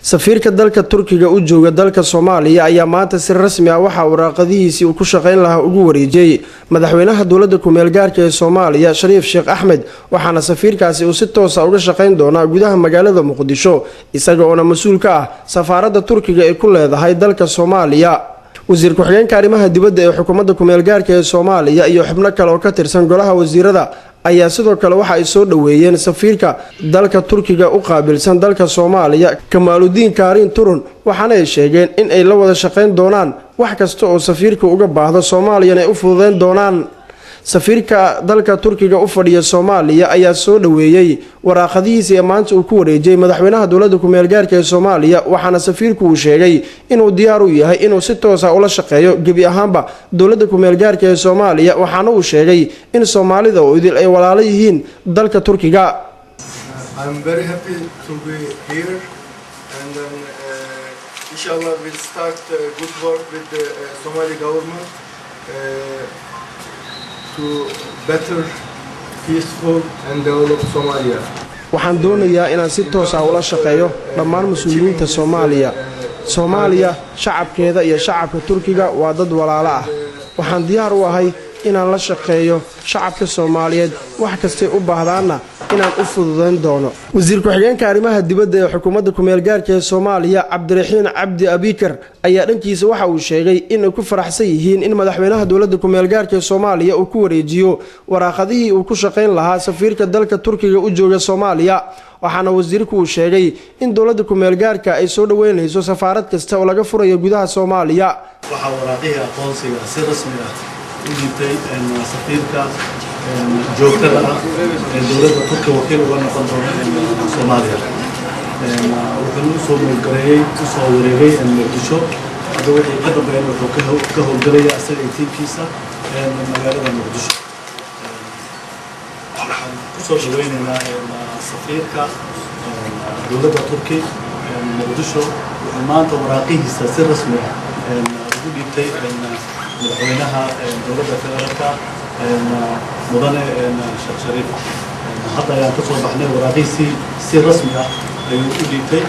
safiirka dalka Turkiga u jooga dalka Soomaaliya ayaa maanta si rasmi ah waxa waraaqadihiisii uu ku shaqeyn lahaa ugu wareejiyay madaxweynaha dowladda ku meel gaarka ee Soomaaliya Shariif Sheekh Axmed waxaana safiirkaasi uu si toos ah uga shaqeyn doonaa gudaha magaalada Muqdisho isaga oo mas'uul ka ah safaaradda Turkiga ee ku leedahay dalka Soomaaliya. wasiir ku-xigeenka arrimaha dibadda ee xukuumadda ku meel gaarka ee Soomaaliya iyo xubno kale oo ka tirsan golaha wasiirada ayaa sidoo kale waxa ay soo dhaweeyeen safiirka dalka Turkiga u qaabilsan dalka Soomaaliya Kamaaludiin Kaarin Turun waxaana ay sheegeen in ay la wada shaqeyn doonaan wax kasta oo safiirka uga baahdo Soomaaliya ay u fududeyn doonaan. safiirka dalka Turkiga u fadhiya Soomaaliya ayaa soo dhaweeyay waraaqadihiisa maanta uu ku wareejiyay madaxweynaha dowladda ku meel gaarka ee Soomaaliya waxaana safiirku uu sheegay inuu diyaar u yahay inuu si toos ah ula shaqeeyo gebi ahaanba dowladda ku meel gaarka ee Soomaaliya waxaana uu sheegay in Soomaalida oo idil ay walaalo yihiin dalka Turkiga. I'm very happy to be here and then inshallah we'll start good work with the Somali government to better, peaceful and develop Somalia. waxaan doonayaa inaan si toos ah ula shaqeeyo dhammaan mas'uuliyiinta Soomaaliya shacabkeeda iyo shacabka Turkiga waa dad walaalo ah waxaan diyaar u ahay inaan la shaqeeyo shacabka Soomaaliyeed wax kasta u baahdaana inaan u fududeyn doono. wasiir ku-xigeenka arrimaha dibadda ee xukuumadda ku meel gaarka ee Soomaaliya Cabdiraxiin Cabdi Abikar ayaa dhankiisa waxa uu sheegay in ay ku faraxsan yihiin in madaxweynaha dowladda ku meel gaarka ee Soomaaliya uu ku wareejiyo waraaqadihii uu ku shaqeyn lahaa safiirka dalka Turkiga u jooga Soomaaliya waxaana wasiirku uu sheegay in dowladda ku meel gaarka ay soo dhaweynayso safaarad kasta oo laga furayo gudaha Soomaaliya. waxa waraaqihii aqoonsiga si rasmi ah u dhigtay safiirka joogtada ah ee dowladda Turkiga wakiil uga noqon doona Soomaaliya wuxuu soo maalgeliyay soo wareegay Muqdisho hadda wixii ka dambeeyay wuxuu ka howlgalaya asaga tiimkiisa magaalada Muqdisho waxaan kusoo dhaweynaynaa safiirka dowladda Turkiga Muqdisho wuxuu maanta waraaqihiisa si rasmi ah ugu dhigtay madaxweynaha dowladda federaalka mudane Sheekh Shariif hadda ayaan ka soo baxnay waraaqihiisii si rasmi ah ayuu u dhigtay.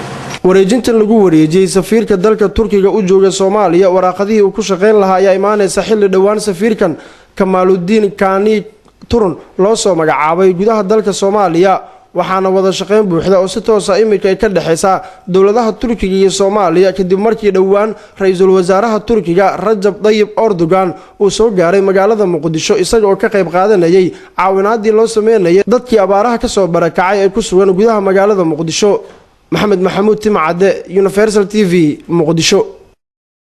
wareejintan lagu wareejiyay safiirka dalka Turkiga u jooga Soomaaliya waraaqadihii uu ku shaqeyn lahaa ayaa imaanaysa xilli dhawaan safiirkan Kamaaludiin Kaarin Turun loo soo magacaabay gudaha dalka Soomaaliya waxaana wada shaqeyn buuxda oo si toos ah imika ay ka dhaxaysa dowladaha Turkiga iyo Soomaaliya kadib markii dhawaan ra'iisul wasaaraha Turkiga Rajab Tayyip Erdogan uu soo gaaray magaalada Muqdisho isaga oo ka qayb qaadanayay caawinaadii loo sameeyay dadkii abaaraha ka soo barakacay ee ku sugan gudaha magaalada Muqdisho. Maxamed Maxamuud Timcade, Universal TV, Muqdisho.